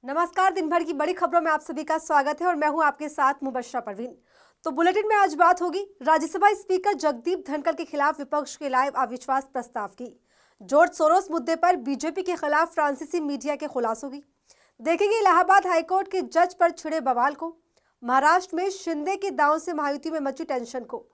नमस्कार। दिन भर की बड़ी खबरों में आप सभी का स्वागत है और मैं हूं आपके साथ मुबश्शरा परवीन। तो बुलेटिन में आज बात होगी राज्यसभा स्पीकर जगदीप धनखड़ के खिलाफ विपक्ष के लाए अविश्वास प्रस्ताव की। जॉर्ज सोरोस मुद्दे पर बीजेपी के खिलाफ फ्रांसीसी मीडिया के खुलासों की। देखेंगे इलाहाबाद हाईकोर्ट के जज पर छिड़े बवाल को, महाराष्ट्र में शिंदे के दांव से महायुति में मची टेंशन को,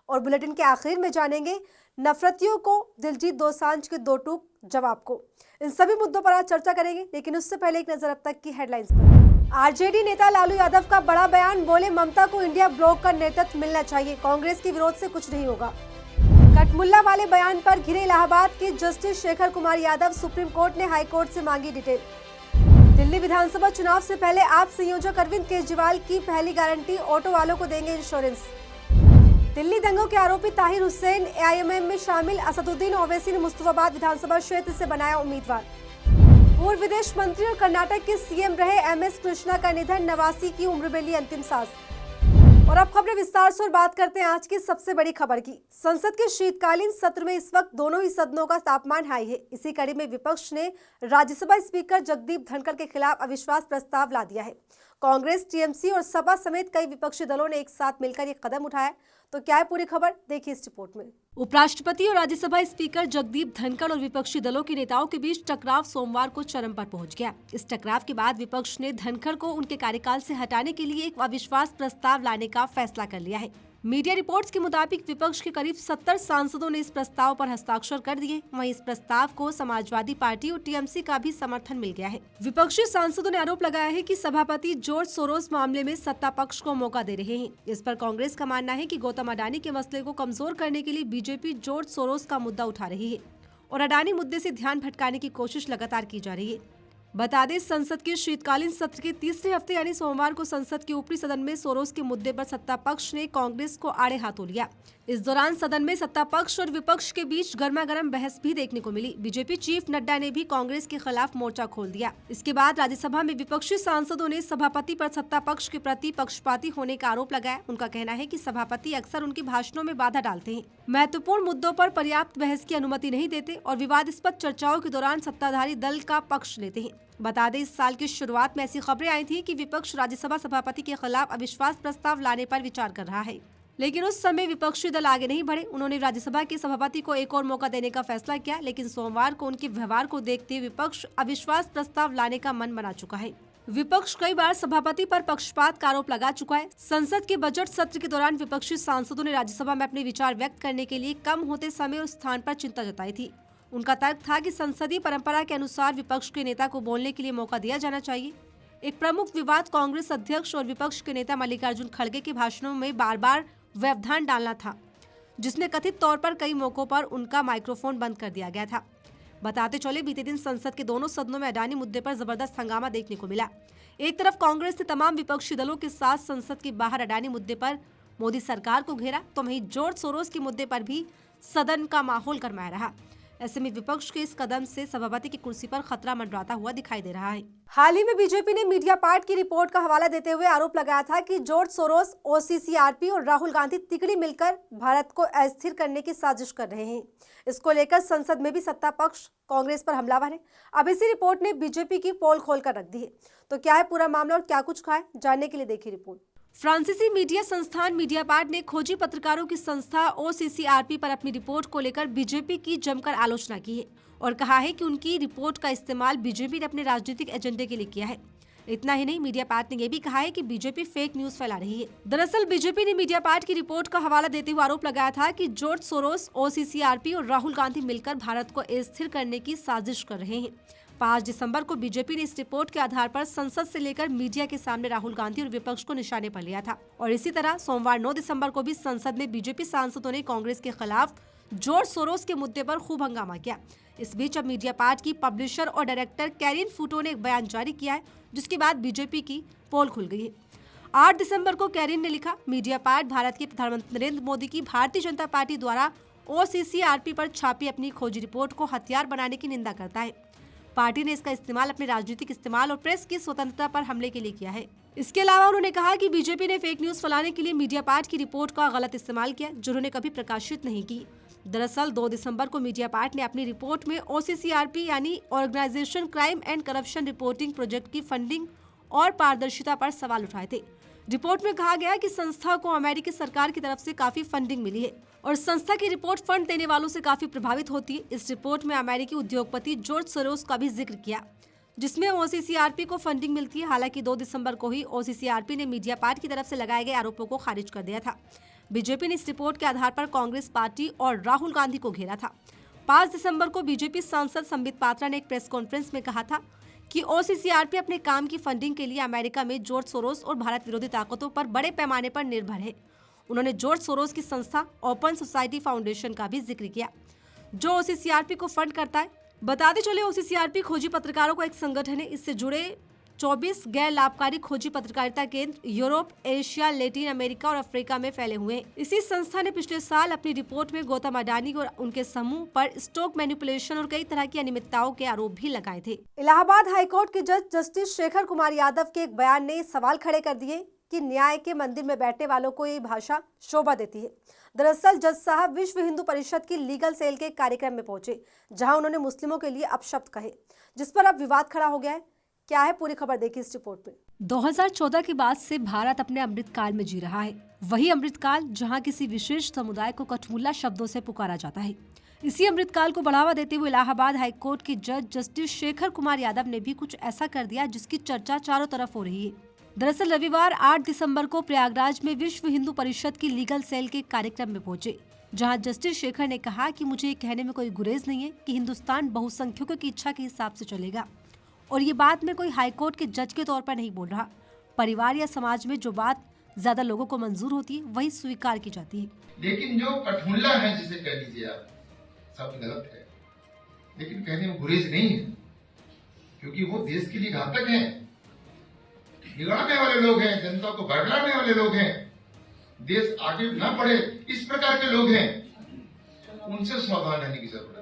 और बुलेटिन के आखिर में जानेंगे नफरतियों को दिलजीत दोसांझ के दो टूक जवाब को। इन सभी मुद्दों पर आज चर्चा करेंगे, लेकिन उससे पहले एक नजर अब तक की हेडलाइंस पर। आरजेडी नेता लालू यादव का बड़ा बयान, बोले ममता को इंडिया ब्लॉक का नेतृत्व मिलना चाहिए, कांग्रेस के विरोध से कुछ नहीं होगा। कटमुल्ला वाले बयान पर घिरे इलाहाबाद के justice Shekhar Kumar Yadav, supreme court ने हाई कोर्ट से मांगी डिटेल। दिल्ली विधानसभा चुनाव से पहले आप संयोजक अरविंद केजरीवाल की पहली गारंटी, ऑटो वालों को देंगे इंश्योरेंस। दिल्ली दंगों के आरोपी ताहिर हुसैन एआईएमएम में शामिल असदुद्दीन ओवैसी ने मुस्तफाबाद विधानसभा क्षेत्र से बनाया उम्मीदवार। पूर्व विदेश मंत्री और कर्नाटक के सीएम रहे एमएस कृष्णा का निधन, 89 की उम्र में ली अंतिम सांस। और अब खबरें विस्तार से और बात करते हैं आज की सबसे बड़ी खबर की। संसद के शीतकालीन सत्र में इस वक्त दोनों ही सदनों का तापमान हाई है। इसी कड़ी में विपक्ष ने राज्यसभा स्पीकर जगदीप धनखड़ के खिलाफ अविश्वास प्रस्ताव ला दिया है। कांग्रेस, टीएमसी और सपा समेत कई विपक्षी दलों ने एक साथ मिलकर ये कदम उठाया। तो क्या है पूरी खबर, देखिए इस रिपोर्ट में। उपराष्ट्रपति और राज्यसभा स्पीकर जगदीप धनखड़ और विपक्षी दलों के नेताओं के बीच टकराव सोमवार को चरम पर पहुंच गया। इस टकराव के बाद विपक्ष ने धनखड़ को उनके कार्यकाल से हटाने के लिए एक अविश्वास प्रस्ताव लाने का फैसला कर लिया है। मीडिया रिपोर्ट्स के मुताबिक विपक्ष के करीब 70 सांसदों ने इस प्रस्ताव पर हस्ताक्षर कर दिए। वहीं इस प्रस्ताव को समाजवादी पार्टी और टीएमसी का भी समर्थन मिल गया है। विपक्षी सांसदों ने आरोप लगाया है कि सभापति जॉर्ज सोरोस मामले में सत्ता पक्ष को मौका दे रहे हैं। इस पर कांग्रेस का मानना है कि गौतम अडानी के मसले को कमजोर करने के लिए बीजेपी जॉर्ज सोरोस का मुद्दा उठा रही है और अडानी मुद्दे से ध्यान भटकाने की कोशिश लगातार की जा रही है। बता दें, संसद के शीतकालीन सत्र के तीसरे हफ्ते यानी सोमवार को संसद के ऊपरी सदन में सोरोस के मुद्दे पर सत्ता पक्ष ने कांग्रेस को आड़े हाथों लिया। इस दौरान सदन में सत्ता पक्ष और विपक्ष के बीच गर्मागर्म बहस भी देखने को मिली। बीजेपी चीफ नड्डा ने भी कांग्रेस के खिलाफ मोर्चा खोल दिया। इसके बाद राज्यसभा में विपक्षी सांसदों ने सभापति पर सत्ता पक्ष के प्रति पक्षपाती होने का आरोप लगाया। उनका कहना है कि सभापति अक्सर उनके भाषणों में बाधा डालते हैं, महत्वपूर्ण मुद्दों पर पर्याप्त बहस की अनुमति नहीं देते और विवादास्पद चर्चाओं के दौरान सत्ताधारी दल का पक्ष लेते हैं। बता दें, इस साल की शुरुआत में ऐसी खबरें आई थी कि विपक्ष राज्यसभा सभापति के खिलाफ अविश्वास प्रस्ताव लाने पर विचार कर रहा है, लेकिन उस समय विपक्षी दल आगे नहीं बढ़े। उन्होंने राज्यसभा के सभापति को एक और मौका देने का फैसला किया, लेकिन सोमवार को उनके व्यवहार को देखते विपक्ष अविश्वास प्रस्ताव लाने का मन बना चुका है। विपक्ष कई बार सभापति पर पक्षपात का आरोप लगा चुका है। संसद के बजट सत्र के दौरान विपक्षी सांसदों ने राज्यसभा में अपने विचार व्यक्त करने के लिए कम होते समय और स्थान पर चिंता जताई थी। उनका तर्क था कि संसदीय परंपरा के अनुसार विपक्ष के नेता को बोलने के लिए मौका दिया जाना चाहिए। एक प्रमुख विवाद कांग्रेस अध्यक्ष और विपक्ष के नेता मल्लिकार्जुन खड़गे के भाषणों में बार बार व्यवधान डालना था, जिसमें कथित तौर पर कई मौकों पर उनका माइक्रोफोन बंद कर दिया गया था। बताते चले, बीते दिन संसद के दोनों सदनों में अडानी मुद्दे पर जबरदस्त हंगामा देखने को मिला। एक तरफ कांग्रेस ने तमाम विपक्षी दलों के साथ संसद के बाहर अडानी मुद्दे पर मोदी सरकार को घेरा, तो वहीं जॉर्ज सोरोस के मुद्दे पर भी सदन का माहौल गरमाया रहा। ऐसे में विपक्ष के इस कदम से सभापति की कुर्सी पर खतरा मंडराता हुआ दिखाई दे रहा है। हाल ही में बीजेपी ने मीडिया पार्ट की रिपोर्ट का हवाला देते हुए आरोप लगाया था कि जॉर्ज सोरोस, ओसीसीआरपी और राहुल गांधी तिकड़ी मिलकर भारत को अस्थिर करने की साजिश कर रहे हैं। इसको लेकर संसद में भी सत्ता पक्ष कांग्रेस पर हमलावर है। अब इसी रिपोर्ट ने बीजेपी की पोल खोल कर रख दी है। तो क्या है पूरा मामला और क्या कुछ खाए, जानने के लिए देखिए रिपोर्ट। फ्रांसीसी मीडिया संस्थान मीडिया पार्ट ने खोजी पत्रकारों की संस्था ओसीसीआरपी पर अपनी रिपोर्ट को लेकर बीजेपी की जमकर आलोचना की है और कहा है कि उनकी रिपोर्ट का इस्तेमाल बीजेपी ने अपने राजनीतिक एजेंडे के लिए किया है। इतना ही नहीं, मीडिया पार्ट ने यह भी कहा है कि बीजेपी फेक न्यूज फैला रही है। दरअसल बीजेपी ने मीडिया पार्ट की रिपोर्ट का हवाला देते हुए आरोप लगाया था कि जॉर्ज सोरोस, ओसीसीआरपी और राहुल गांधी मिलकर भारत को अस्थिर करने की साजिश कर रहे हैं। 5 दिसंबर को बीजेपी ने इस रिपोर्ट के आधार पर संसद से लेकर मीडिया के सामने राहुल गांधी और विपक्ष को निशाने पर लिया था और इसी तरह सोमवार 9 दिसंबर को भी संसद में बीजेपी सांसदों ने कांग्रेस के खिलाफ जॉर्ज सोरोस के मुद्दे पर खूब हंगामा किया। इस बीच अब मीडिया पार्ट की पब्लिशर और डायरेक्टर कैरिन फूटो ने एक बयान जारी किया है, जिसके बाद बीजेपी की पोल खुल गई है। 8 दिसंबर को कैरिन ने लिखा, मीडिया पार्ट भारत के प्रधानमंत्री नरेंद्र मोदी की भारतीय जनता पार्टी द्वारा ओसीसीआरपी पर छापी अपनी खोजी रिपोर्ट को हथियार बनाने की निंदा करता है। पार्टी ने इसका इस्तेमाल अपने राजनीतिक इस्तेमाल और प्रेस की स्वतंत्रता पर हमले के लिए किया है। इसके अलावा उन्होंने कहा कि बीजेपी ने फेक न्यूज फैलाने के लिए मीडिया पार्ट की रिपोर्ट का गलत इस्तेमाल किया, जो उन्होंने कभी प्रकाशित नहीं की। दरअसल 2 दिसंबर को मीडिया पार्ट ने अपनी रिपोर्ट में OCCRP यानी organization crime and corruption reporting project की फंडिंग और पारदर्शिता पर सवाल उठाए थे। रिपोर्ट में कहा गया कि संस्था को अमेरिकी सरकार की तरफ से काफी फंडिंग मिली है और संस्था की रिपोर्ट फंड देने वालों से काफी प्रभावित होती है। इस रिपोर्ट में अमेरिकी उद्योगपति जॉर्ज सोरोस का भी जिक्र किया, जिसमें OCCRP को फंडिंग मिलती है। हालांकि 2 दिसंबर को ही OCCRP ने मीडिया पार्ट की तरफ से लगाए गए आरोपों को खारिज कर दिया था। बीजेपी ने इस रिपोर्ट के आधार पर कांग्रेस पार्टी और राहुल गांधी को घेरा था। 5 दिसंबर को बीजेपी सांसद संबित पात्रा ने एक प्रेस कॉन्फ्रेंस में कहा था कि OCCRP अपने काम की फंडिंग के लिए अमेरिका में जॉर्ज सोरोस और भारत विरोधी ताकतों पर बड़े पैमाने पर निर्भर है। उन्होंने जॉर्ज सोरोस की संस्था ओपन सोसाइटी फाउंडेशन का भी जिक्र किया, जो OCCRP को फंड करता है। बताते चले OCCRP खोजी पत्रकारों का एक संगठन है। इससे जुड़े 24 गैर लाभकारी खोजी पत्रकारिता केंद्र यूरोप, एशिया, लैटिन अमेरिका और अफ्रीका में फैले हुए हैं। इसी संस्था ने पिछले साल अपनी रिपोर्ट में गौतम अडानी और उनके समूह पर स्टॉक मैनिपुलेशन और कई तरह की अनियमितताओं के आरोप भी लगाए थे। इलाहाबाद हाईकोर्ट के जज जस्टिस शेखर कुमार यादव के एक बयान ने सवाल खड़े कर दिए कि न्याय के मंदिर में बैठने वालों को ये भाषा शोभा देती है। दरअसल जज साहब विश्व हिंदू परिषद की लीगल सेल के कार्यक्रम में पहुंचे, जहां उन्होंने मुस्लिमों के लिए अपशब्द कहे, जिस पर अब विवाद खड़ा हो गया है। क्या है पूरी खबर, देखिए इस रिपोर्ट में। 2014 के बाद से भारत अपने अमृतकाल में जी रहा है। वही अमृतकाल जहां किसी विशेष समुदाय को कठमुल्ला शब्दों से पुकारा जाता है। इसी अमृतकाल को बढ़ावा देते हुए इलाहाबाद हाईकोर्ट के जज जस्टिस शेखर कुमार यादव ने भी कुछ ऐसा कर दिया जिसकी चर्चा चारों तरफ हो रही है। दरअसल रविवार 8 दिसंबर को प्रयागराज में विश्व हिंदू परिषद की लीगल सेल के कार्यक्रम में पहुंचे, जहां जस्टिस शेखर ने कहा कि मुझे ये कहने में कोई गुरेज नहीं है कि हिंदुस्तान बहुसंख्यकों की इच्छा के हिसाब से चलेगा, और ये बात मैं कोई हाईकोर्ट के जज के तौर पर नहीं बोल रहा। परिवार या समाज में जो बात ज्यादा लोगों को मंजूर होती है वही स्वीकार की जाती है। लेकिन जो कठमुल्ला है, जिसे कह लीजिए आप, सब गलत है, लेकिन कहने में गुरेज नहीं है, क्योंकि वो देश के लिए घातक है, बिगाड़ने वाले लोग हैं, जनता को बरगलाने वाले लोग हैं, देश आगे न बढ़े इस प्रकार के लोग हैं, उनसे सावधान रहने की जरूरत है।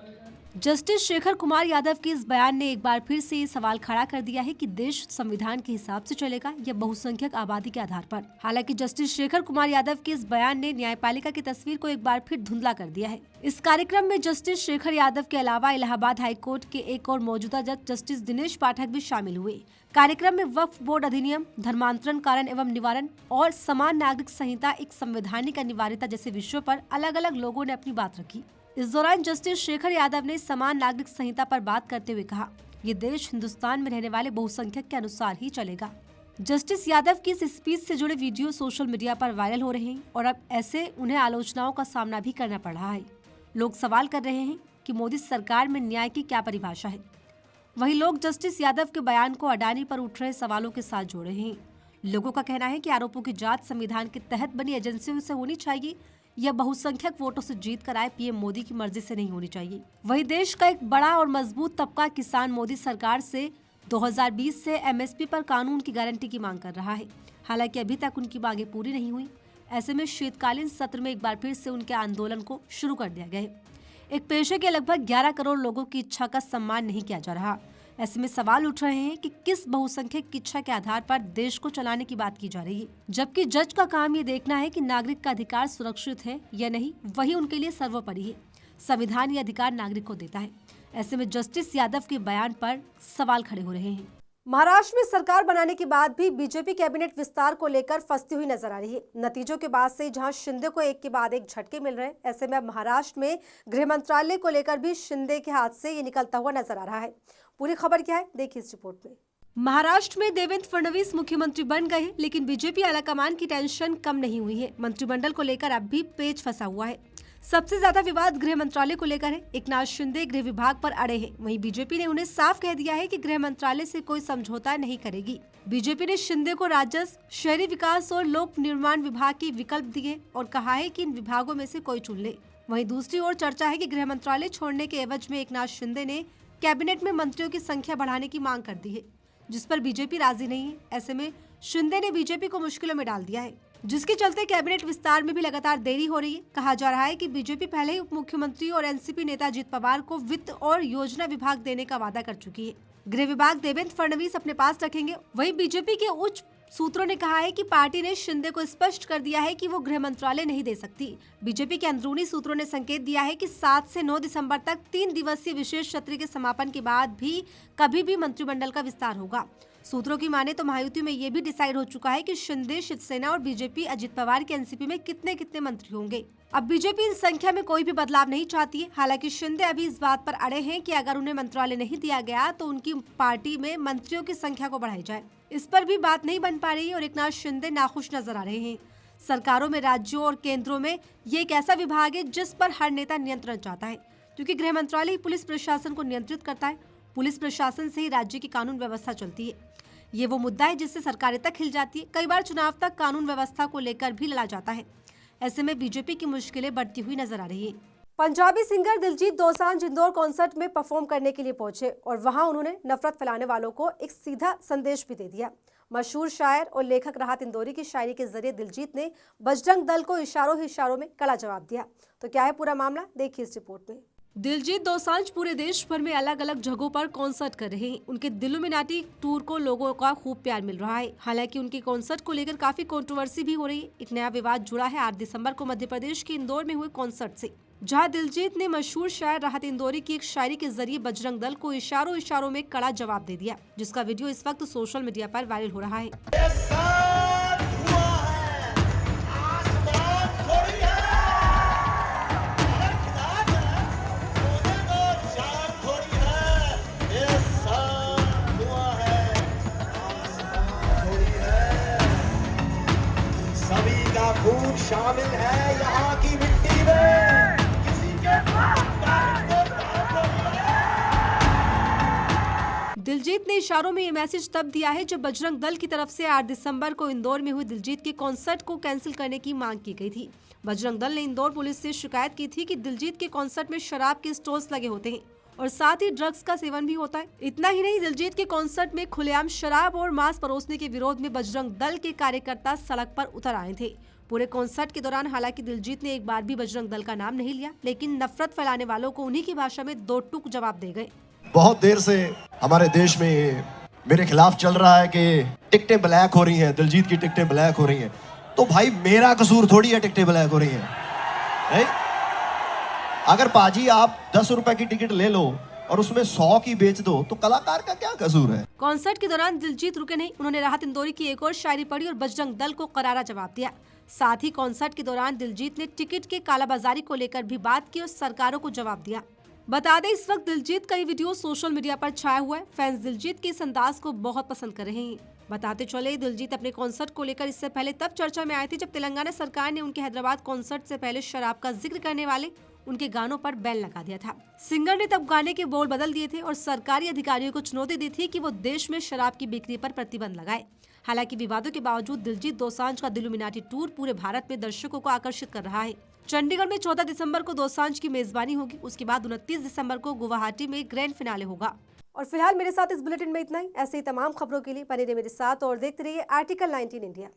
जस्टिस शेखर कुमार यादव के इस बयान ने एक बार फिर से ये सवाल खड़ा कर दिया है कि देश संविधान के हिसाब से चलेगा या बहुसंख्यक आबादी के आधार पर। हालांकि जस्टिस शेखर कुमार यादव के इस बयान ने न्यायपालिका की तस्वीर को एक बार फिर धुंधला कर दिया है। इस कार्यक्रम में जस्टिस शेखर यादव के अलावा इलाहाबाद हाईकोर्ट के एक और मौजूदा जज जस्टिस दिनेश पाठक भी शामिल हुए। कार्यक्रम में वक्फ बोर्ड अधिनियम, धर्मांतरण कारण एवं निवारण और समान नागरिक संहिता एक संवैधानिक अनिवार्यता जैसे विषयों पर अलग अलग लोगों ने अपनी बात रखी। इस दौरान जस्टिस शेखर यादव ने समान नागरिक संहिता पर बात करते हुए कहा, ये देश हिंदुस्तान में रहने वाले बहुसंख्यक के अनुसार ही चलेगा। जस्टिस यादव की इस स्पीच से जुड़े वीडियो सोशल मीडिया पर वायरल हो रहे हैं और अब ऐसे उन्हें आलोचनाओं का सामना भी करना पड़ रहा है। लोग सवाल कर रहे हैं कि मोदी सरकार में न्याय की क्या परिभाषा है। वहीं लोग जस्टिस यादव के बयान को अडानी पर उठ रहे सवालों के साथ जोड़ रहे हैं। लोगों का कहना है कि आरोपों की जांच संविधान के तहत बनी एजेंसियों से होनी चाहिए या बहुसंख्यक वोटों से जीत कर आए पीएम मोदी की मर्जी से नहीं होनी चाहिए। वहीं देश का एक बड़ा और मजबूत तबका किसान मोदी सरकार से 2020 से एमएसपी पर कानून की गारंटी की मांग कर रहा है। हालांकि अभी तक उनकी मांगे पूरी नहीं हुई। ऐसे में शीतकालीन सत्र में एक बार फिर से उनके आंदोलन को शुरू कर दिया गया है। एक पेशे के लगभग 11 करोड़ लोगों की इच्छा का सम्मान नहीं किया जा रहा। ऐसे में सवाल उठ रहे हैं कि किस बहुसंख्यक की इच्छा के आधार पर देश को चलाने की बात की जा रही है, जबकि जज का काम ये देखना है कि नागरिक का अधिकार सुरक्षित है या नहीं, वही उनके लिए सर्वोपरि है। संविधान ये अधिकार नागरिक को देता है। ऐसे में जस्टिस यादव के बयान पर सवाल खड़े हो रहे हैं। महाराष्ट्र में सरकार बनाने के बाद भी बीजेपी कैबिनेट विस्तार को लेकर फंसती हुई नजर आ रही है। नतीजों के बाद से जहां शिंदे को एक के बाद एक झटके मिल रहे हैं, ऐसे में अब महाराष्ट्र में गृह मंत्रालय को लेकर भी शिंदे के हाथ से ये निकलता हुआ नजर आ रहा है। पूरी खबर क्या है, देखिए इस रिपोर्ट में। महाराष्ट्र में देवेंद्र फडणवीस मुख्यमंत्री बन गए हैं, लेकिन बीजेपी आलाकमान की टेंशन कम नहीं हुई है। मंत्रिमंडल को लेकर अब भी पेच फंसा हुआ है। सबसे ज्यादा विवाद गृह मंत्रालय को लेकर है। एकनाथ शिंदे गृह विभाग पर अड़े हैं। वहीं बीजेपी ने उन्हें साफ कह दिया है कि गृह मंत्रालय से कोई समझौता नहीं करेगी। बीजेपी ने शिंदे को राजस्व, शहरी विकास और लोक निर्माण विभाग के विकल्प दिए और कहा है कि इन विभागों में से कोई चुन ले। वहीं दूसरी ओर चर्चा है कि गृह मंत्रालय छोड़ने के एवज में एकनाथ शिंदे ने कैबिनेट में मंत्रियों की संख्या बढ़ाने की मांग कर दी है, जिस पर बीजेपी राजी नहीं है। ऐसे में शिंदे ने बीजेपी को मुश्किलों में डाल दिया है, जिसके चलते कैबिनेट विस्तार में भी लगातार देरी हो रही है। कहा जा रहा है कि बीजेपी पहले ही उप मुख्यमंत्री और एनसीपी नेता अजित पवार को वित्त और योजना विभाग देने का वादा कर चुकी है। गृह विभाग देवेंद्र फडणवीस अपने पास रखेंगे। वहीं बीजेपी के उच्च सूत्रों ने कहा है कि पार्टी ने शिंदे को स्पष्ट कर दिया है कि वो गृह मंत्रालय नहीं दे सकती। बीजेपी के अंदरूनी सूत्रों ने संकेत दिया है कि 7 से 9 दिसंबर तक 3 दिवसीय विशेष सत्र के समापन के बाद भी कभी भी मंत्रिमंडल का विस्तार होगा। सूत्रों की माने तो महायुति में ये भी डिसाइड हो चुका है कि शिंदे, शिवसेना और बीजेपी अजित पवार के एनसीपी में कितने कितने मंत्री होंगे। अब बीजेपी इन संख्या में कोई भी बदलाव नहीं चाहती है। हालांकि शिंदे अभी इस बात पर अड़े हैं कि अगर उन्हें मंत्रालय नहीं दिया गया तो उनकी पार्टी में मंत्रियों की संख्या को बढ़ाई जाए। इस पर भी बात नहीं बन पा रही और एकनाथ शिंदे नाखुश नजर आ रहे हैं। सरकारों में, राज्यों और केंद्रों में ये एक ऐसा विभाग है जिस पर हर नेता नियंत्रण चाहता है, क्योंकि गृह मंत्रालय ही पुलिस प्रशासन को नियंत्रित करता है। पुलिस प्रशासन से ही राज्य की कानून व्यवस्था चलती है। ये वो मुद्दा है जिससे सरकारें तक हिल जाती है। कई बार चुनाव तक कानून व्यवस्था को लेकर भी लड़ा जाता है। ऐसे में बीजेपी की मुश्किलें बढ़ती हुई नजर आ रही है। पंजाबी सिंगर दिलजीत दोसांझ इंदौर कॉन्सर्ट में परफॉर्म करने के लिए पहुंचे और वहां उन्होंने नफरत फैलाने वालों को एक सीधा संदेश भी दे दिया। मशहूर शायर और लेखक राहत इंदौरी की शायरी के जरिए दिलजीत ने बजरंग दल को इशारों ही इशारों में कड़ा जवाब दिया। तो क्या है पूरा मामला, देखिए इस रिपोर्ट में। दिलजीत दोसांझ पूरे देश भर में अलग अलग जगहों पर कॉन्सर्ट कर रहे हैं। उनके इल्यूमिनाटी टूर को लोगों का खूब प्यार मिल रहा है। हालांकि उनके कॉन्सर्ट को लेकर काफी कंट्रोवर्सी भी हो रही है। एक नया विवाद जुड़ा है 8 दिसंबर को मध्य प्रदेश के इंदौर में हुए कॉन्सर्ट से, जहां दिलजीत ने मशहूर शायर राहत इंदौरी की एक शायरी के जरिए बजरंग दल को इशारों इशारों में कड़ा जवाब दे दिया, जिसका वीडियो इस वक्त सोशल मीडिया पर वायरल हो रहा है। सभी का खून शामिल है यहाँ की मिट्टी में। किसी के दिलजीत ने इशारों में ये मैसेज तब दिया है जब बजरंग दल की तरफ से 8 दिसंबर को इंदौर में हुए दिलजीत के कॉन्सर्ट को कैंसिल करने की मांग की गई थी। बजरंग दल ने इंदौर पुलिस से शिकायत की थी कि दिलजीत के कॉन्सर्ट में शराब के स्टॉल्स लगे होते हैं और साथ ही ड्रग्स का सेवन भी होता है। इतना ही नहीं, दिलजीत के कॉन्सर्ट में खुलेआम शराब और मांस परोसने के विरोध में बजरंग दल के कार्यकर्ता सड़क पर उतर आए थे। पूरे कॉन्सर्ट के दौरान हालांकि दिलजीत ने एक बार भी बजरंग दल का नाम नहीं लिया, लेकिन नफरत फैलाने वालों को उन्हीं की भाषा में 2 टूक जवाब दे गए। बहुत देर से हमारे देश में मेरे खिलाफ चल रहा है कि टिकटें ब्लैक हो रही हैं, दिलजीत की टिकटें ब्लैक हो रही हैं। तो भाई मेरा कसूर थोड़ी है टिकटें ब्लैक हो रही हैं, नहीं? अगर पाजी आप 10 रुपए की टिकट ले लो और उसमें 100 की बेच दो तो कलाकार का क्या कसूर है। कॉन्सर्ट के दौरान दिलजीत रुके नहीं, उन्होंने राहत इंदौरी की एक और शायरी पढ़ी और बजरंग दल को करारा जवाब दिया। साथ ही कॉन्सर्ट के दौरान दिलजीत ने टिकट के कालाबाजारी को लेकर भी बात की और सरकारों को जवाब दिया। बता दें, इस वक्त दिलजीत का ये वीडियो सोशल मीडिया पर छाया हुआ है। फैंस दिलजीत के इस अंदाज को बहुत पसंद कर रहे हैं। बताते चले, दिलजीत अपने कॉन्सर्ट को लेकर इससे पहले तब चर्चा में आए थे जब तेलंगाना सरकार ने उनके हैदराबाद कॉन्सर्ट से पहले शराब का जिक्र करने वाले उनके गानों पर बैन लगा दिया था। सिंगर ने तब गाने के बोल बदल दिए थे और सरकारी अधिकारियों को चुनौती दी थी कि वो देश में शराब की बिक्री पर प्रतिबंध लगाए। हालांकि विवादों के बावजूद दिलजीत दोसांझ का इल्यूमिनाटी टूर पूरे भारत में दर्शकों को आकर्षित कर रहा है। चंडीगढ़ में 14 दिसंबर को दोसांझ की मेजबानी होगी। उसके बाद 29 दिसंबर को गुवाहाटी में ग्रैंड फिनाले होगा। और फिलहाल मेरे साथ इस बुलेटिन में इतना ही। ऐसे ही तमाम खबरों के लिए बने रहिए मेरे साथ और देखते रहिए आर्टिकल 19 इंडिया।